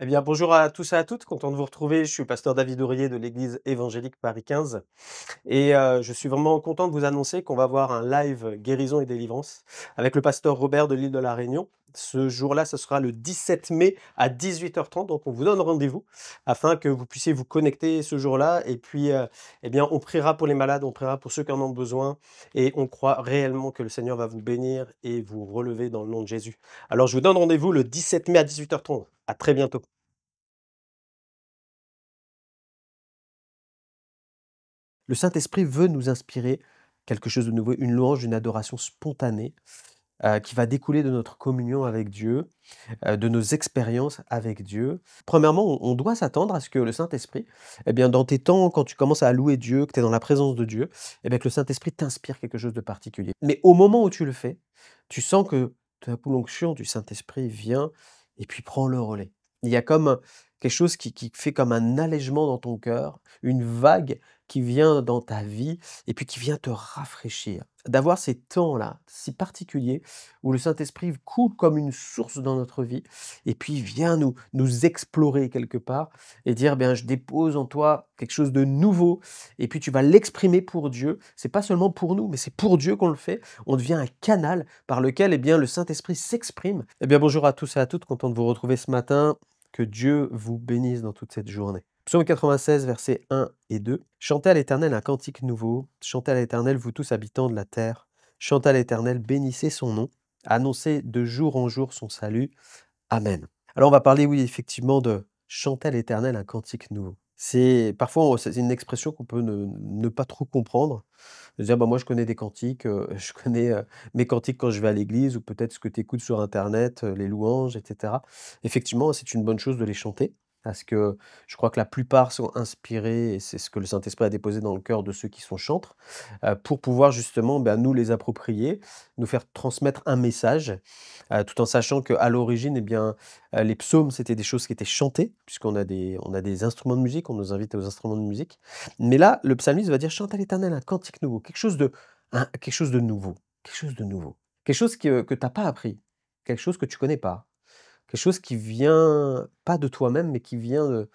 Eh bien, bonjour à tous et à toutes, content de vous retrouver. Je suis le pasteur David Ourier de l'église évangélique Paris 15 et je suis vraiment content de vous annoncer qu'on va avoir un live guérison et délivrance avec le pasteur Robert de l'île de la Réunion. Ce jour-là, ce sera le 17 mai à 18h30, donc on vous donne rendez-vous afin que vous puissiez vous connecter ce jour-là et puis, eh bien, on priera pour les malades, on priera pour ceux qui en ont besoin et on croit réellement que le Seigneur va vous bénir et vous relever dans le nom de Jésus. Alors je vous donne rendez-vous le 17 mai à 18h30. À très bientôt. Le Saint-Esprit veut nous inspirer quelque chose de nouveau, une louange, une adoration spontanée, qui va découler de notre communion avec Dieu, de nos expériences avec Dieu. Premièrement, on doit s'attendre à ce que le Saint-Esprit, eh bien, dans tes temps, quand tu commences à louer Dieu, que tu es dans la présence de Dieu, eh bien, que le Saint-Esprit t'inspire quelque chose de particulier. Mais au moment où tu le fais, tu sens que tout à coup l'onction du Saint-Esprit vient et puis prend le relais. Il y a comme quelque chose qui fait comme un allègement dans ton cœur, une vague qui vient dans ta vie et puis qui vient te rafraîchir. D'avoir ces temps-là si particuliers où le Saint-Esprit coule comme une source dans notre vie et puis vient nous explorer quelque part et dire: «Bien, je dépose en toi quelque chose de nouveau» et puis tu vas l'exprimer pour Dieu. C'est pas seulement pour nous, mais c'est pour Dieu qu'on le fait. On devient un canal par lequel, eh bien, le Saint-Esprit s'exprime. Eh bien, bonjour à tous et à toutes, content de vous retrouver ce matin. Que Dieu vous bénisse dans toute cette journée. Psaume 96, versets 1 et 2. Chantez à l'Éternel un cantique nouveau. Chantez à l'Éternel, vous tous habitants de la terre. Chantez à l'Éternel, bénissez son nom. Annoncez de jour en jour son salut. Amen. Alors on va parler, oui, effectivement, de chanter à l'Éternel un cantique nouveau. C'est parfois c'est une expression qu'on peut ne pas trop comprendre. De dire: «Bah, moi je connais des cantiques, je connais, mes cantiques quand je vais à l'église» ou peut-être ce que tu écoutes sur internet, les louanges et cetera. Effectivement, c'est une bonne chose de les chanter parce que je crois que la plupart sont inspirés et c'est ce que le Saint-Esprit a déposé dans le cœur de ceux qui sont chantres, pour pouvoir justement, bah, nous les approprier, nous faire transmettre un message, tout en sachant qu'à l'origine, eh bien, les psaumes, c'était des choses qui étaient chantées puisqu'on a des instruments de musique, on nous invite aux instruments de musique. Mais là, le psalmiste va dire: «Chante à l'Éternel un cantique nouveau», quelque chose de nouveau, quelque chose de nouveau. Quelque chose que tu as pas appris, quelque chose que tu connais pas, quelque chose qui vient pas de toi-même, mais qui vient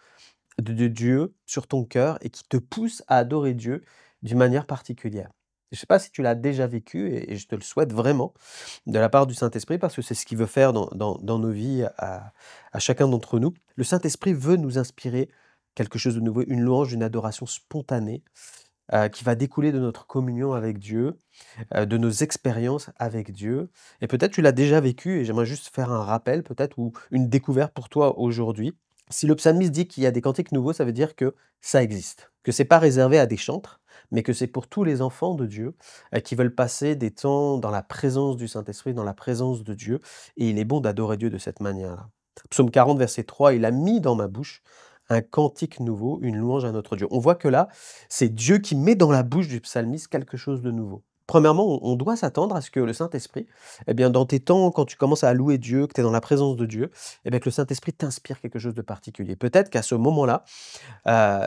de Dieu sur ton cœur et qui te pousse à adorer Dieu d'une manière particulière. Je ne sais pas si tu l'as déjà vécu et je te le souhaite vraiment de la part du Saint-Esprit parce que c'est ce qu'il veut faire dans nos vies à chacun d'entre nous. Le Saint-Esprit veut nous inspirer quelque chose de nouveau, une louange, une adoration spontanée, qui va découler de notre communion avec Dieu, de nos expériences avec Dieu et peut-être tu l'as déjà vécu et j'aimerais juste faire un rappel peut-être ou une découverte pour toi aujourd'hui. Si le psalmiste dit qu'il y a des cantiques nouveaux, ça veut dire que ça existe, que c'est pas réservé à des chantres, mais que c'est pour tous les enfants de Dieu, qui veulent passer des temps dans la présence du Saint-Esprit, dans la présence de Dieu et il est bon d'adorer Dieu de cette manière-là. Psaume 40, verset 3, «Il a mis dans ma bouche un cantique nouveau, une louange à notre Dieu». On voit que là, c'est Dieu qui met dans la bouche du psalmiste quelque chose de nouveau. Premièrement, on doit s'attendre à ce que le Saint-Esprit, eh bien, dans tes temps, quand tu commences à louer Dieu, que tu es dans la présence de Dieu, eh bien, que le Saint-Esprit t'inspire quelque chose de particulier. Peut-être qu'à ce moment-là,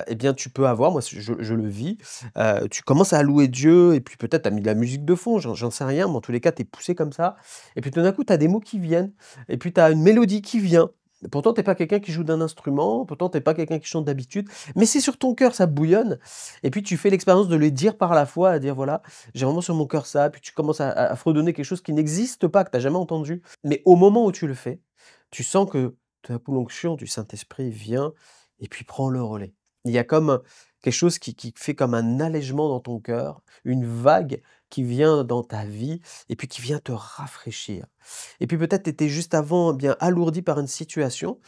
eh bien, tu peux avoir, moi je le vis, tu commences à louer Dieu et puis peut-être tu as mis de la musique de fond, j'en sais rien, mais en tous les cas, tu es poussé comme ça et puis tout d'un coup, tu as des mots qui viennent et puis tu as une mélodie qui vient. Pourtant, tu es pas quelqu'un qui joue d'un instrument, pourtant tu es pas quelqu'un qui chante d'habitude, mais c'est sur ton cœur, ça bouillonne et puis tu fais l'expérience de le dire par la foi, à dire: «Voilà, j'ai vraiment sur mon cœur ça», puis tu commences à fredonner quelque chose qui n'existe pas, que tu as jamais entendu. Mais au moment où tu le fais, tu sens que tout d'un coup l'onction du Saint-Esprit vient et puis prend le relais. Il y a comme quelque chose qui fait comme un allègement dans ton cœur, une vague qui vient dans ta vie et puis qui vient te rafraîchir. Et puis peut-être tu étais juste avant, eh bien alourdi par une situation.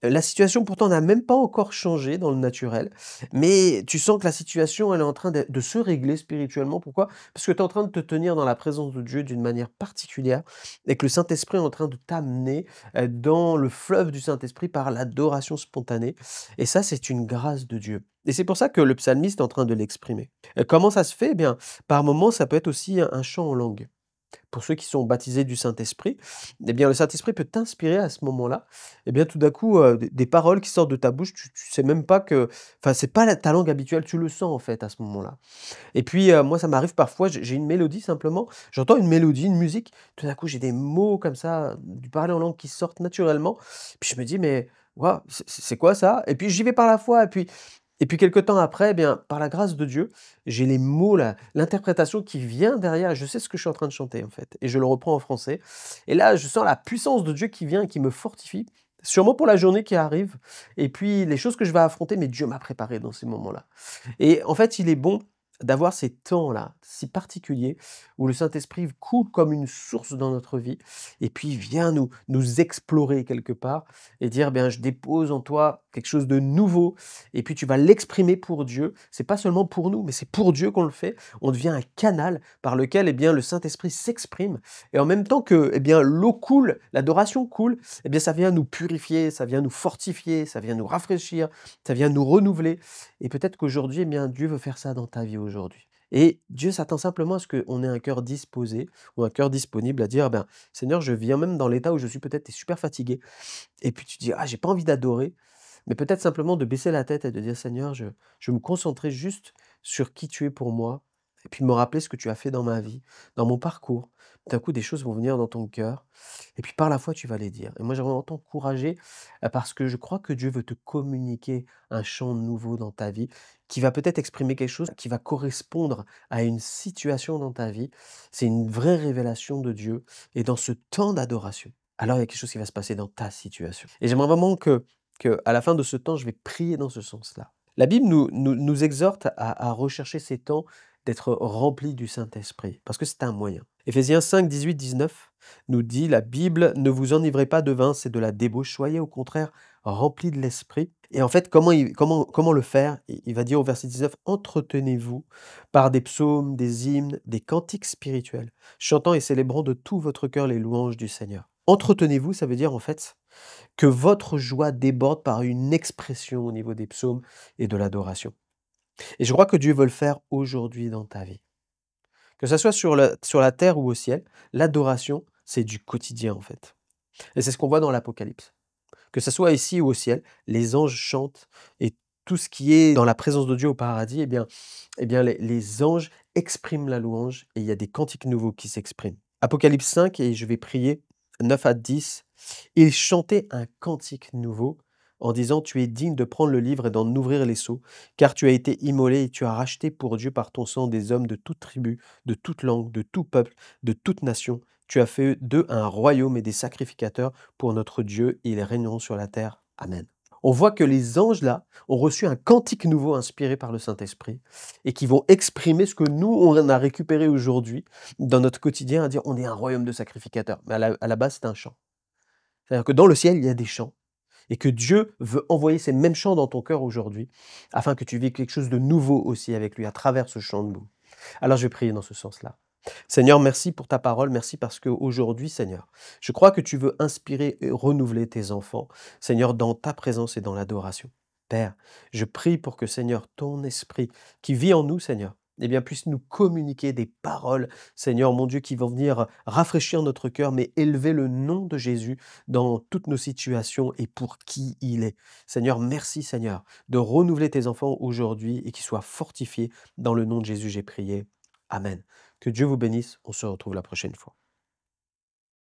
La situation pourtant n'a même pas encore changé dans le naturel, mais tu sens que la situation, elle est en train de se régler spirituellement. Pourquoi? Parce que tu es en train de te tenir dans la présence de Dieu d'une manière particulière et que le Saint-Esprit est en train de t'amener, dans le fleuve du Saint-Esprit par l'adoration spontanée et ça, c'est une grâce de Dieu et c'est pour ça que le psalmiste est en train de l'exprimer. Comment ça se fait? Eh bien, par moments, ça peut être aussi un chant en langue. Pour ceux qui sont baptisés du Saint-Esprit, eh bien, le Saint-Esprit peut t'inspirer à ce moment-là, eh bien, tout d'un coup, des paroles qui sortent de ta bouche, tu sais même pas que enfin, c'est pas la ta langue habituelle, tu le sens, en fait, à ce moment-là. Et puis, moi, ça m'arrive parfois, j'ai une mélodie simplement, j'entends une mélodie, une musique, tout d'un coup, j'ai des mots comme ça, du parler en langue qui sortent naturellement, puis je me dis: «Mais «Waouh, c'est quoi ça?» Et puis j'y vais par la foi et puis quelque temps après, eh bien, par la grâce de Dieu, j'ai les mots, l'interprétation qui vient derrière. Je sais ce que je suis en train de chanter, en fait, et je le reprends en français. Et là, je sens la puissance de Dieu qui vient et qui me fortifie, sûrement pour la journée qui arrive, et puis les choses que je vais affronter, mais Dieu m'a préparé dans ces moments-là. Et en fait, il est bon d'avoir ces temps-là, si particuliers, où le Saint-Esprit coule comme une source dans notre vie, et puis vient nous explorer quelque part, et dire, bien, je dépose en toi quelque chose de nouveau, et puis tu vas l'exprimer pour Dieu. C'est pas seulement pour nous, mais c'est pour Dieu qu'on le fait. On devient un canal par lequel, eh bien, le Saint-Esprit s'exprime, et en même temps que, eh bien, l'eau coule, l'adoration coule, eh bien, ça vient nous purifier, ça vient nous fortifier, ça vient nous rafraîchir, ça vient nous renouveler. Et peut-être qu'aujourd'hui, eh bien, Dieu veut faire ça dans ta vie aujourd'hui. Et Dieu s'attend simplement à ce qu'on ait un cœur disposé ou un cœur disponible à dire, ben, Seigneur, je viens même dans l'état où je suis peut-être, tu es super fatigué. Et puis tu dis, ah, j'ai pas envie d'adorer, mais peut-être simplement de baisser la tête et de dire, Seigneur, je vais me concentrer juste sur qui tu es pour moi, et puis me rappeler ce que tu as fait dans ma vie, dans mon parcours. D'un coup, des choses vont venir dans ton cœur, et puis par la foi, tu vas les dire. Et moi, j'aimerais t'encourager parce que je crois que Dieu veut te communiquer un chant nouveau dans ta vie, qui va peut-être exprimer quelque chose qui va correspondre à une situation dans ta vie. C'est une vraie révélation de Dieu. Et dans ce temps d'adoration, alors il y a quelque chose qui va se passer dans ta situation. Et j'aimerais vraiment que à la fin de ce temps, je vais prier dans ce sens-là. La Bible nous exhorte à rechercher ces temps d'être remplis du Saint-Esprit, parce que c'est un moyen. Éphésiens 5, 18, 19 nous dit la Bible: «Ne vous enivrez pas de vin, c'est de la débauche, soyez au contraire remplis de l'Esprit». Et en fait, comment le faire? Il va dire au verset 19: «Entretenez-vous par des psaumes, des hymnes, des cantiques spirituels, chantant et célébrant de tout votre cœur les louanges du Seigneur». Entretenez-vous, ça veut dire en fait que votre joie déborde par une expression au niveau des psaumes et de l'adoration. Et je crois que Dieu veut le faire aujourd'hui dans ta vie. Que ça soit sur la terre ou au ciel, l'adoration, c'est du quotidien en fait. Et c'est ce qu'on voit dans l'Apocalypse. Que ça soit ici ou au ciel, les anges chantent et tout ce qui est dans la présence de Dieu au paradis, eh bien les anges expriment la louange et il y a des cantiques nouveaux qui s'expriment. Apocalypse 5, et je vais prier 9 à 10. Ils chantaient un cantique nouveau en disant: Tu es digne de prendre le livre et d'en ouvrir les sceaux, car tu as été immolé et tu as racheté pour Dieu par ton sang des hommes de toute tribu, de toute langue, de tout peuple, de toute nation. Tu as fait d'eux un royaume et des sacrificateurs pour notre Dieu, et ils régneront sur la terre. Amen. On voit que les anges là ont reçu un cantique nouveau inspiré par le Saint-Esprit et qui vont exprimer ce que nous on a récupéré aujourd'hui dans notre quotidien, à dire on est un royaume de sacrificateurs. Mais à la base, c'est un chant. C'est-à-dire que dans le ciel, il y a des chants et que Dieu veut envoyer ces mêmes chants dans ton cœur aujourd'hui afin que tu vives quelque chose de nouveau aussi avec lui à travers ce chant de boue. Alors je vais prier dans ce sens-là. Seigneur, merci pour ta parole, merci parce qu'aujourd'hui, Seigneur, je crois que tu veux inspirer et renouveler tes enfants, Seigneur, dans ta présence et dans l'adoration. Père, je prie pour que, Seigneur, ton esprit qui vit en nous, Seigneur, eh bien, puisse nous communiquer des paroles, Seigneur mon Dieu, qui vont venir rafraîchir notre cœur, mais élever le nom de Jésus dans toutes nos situations et pour qui il est. Seigneur, merci, Seigneur, de renouveler tes enfants aujourd'hui et qu'ils soient fortifiés. Dans le nom de Jésus, j'ai prié. Amen. Que Dieu vous bénisse. On se retrouve la prochaine fois.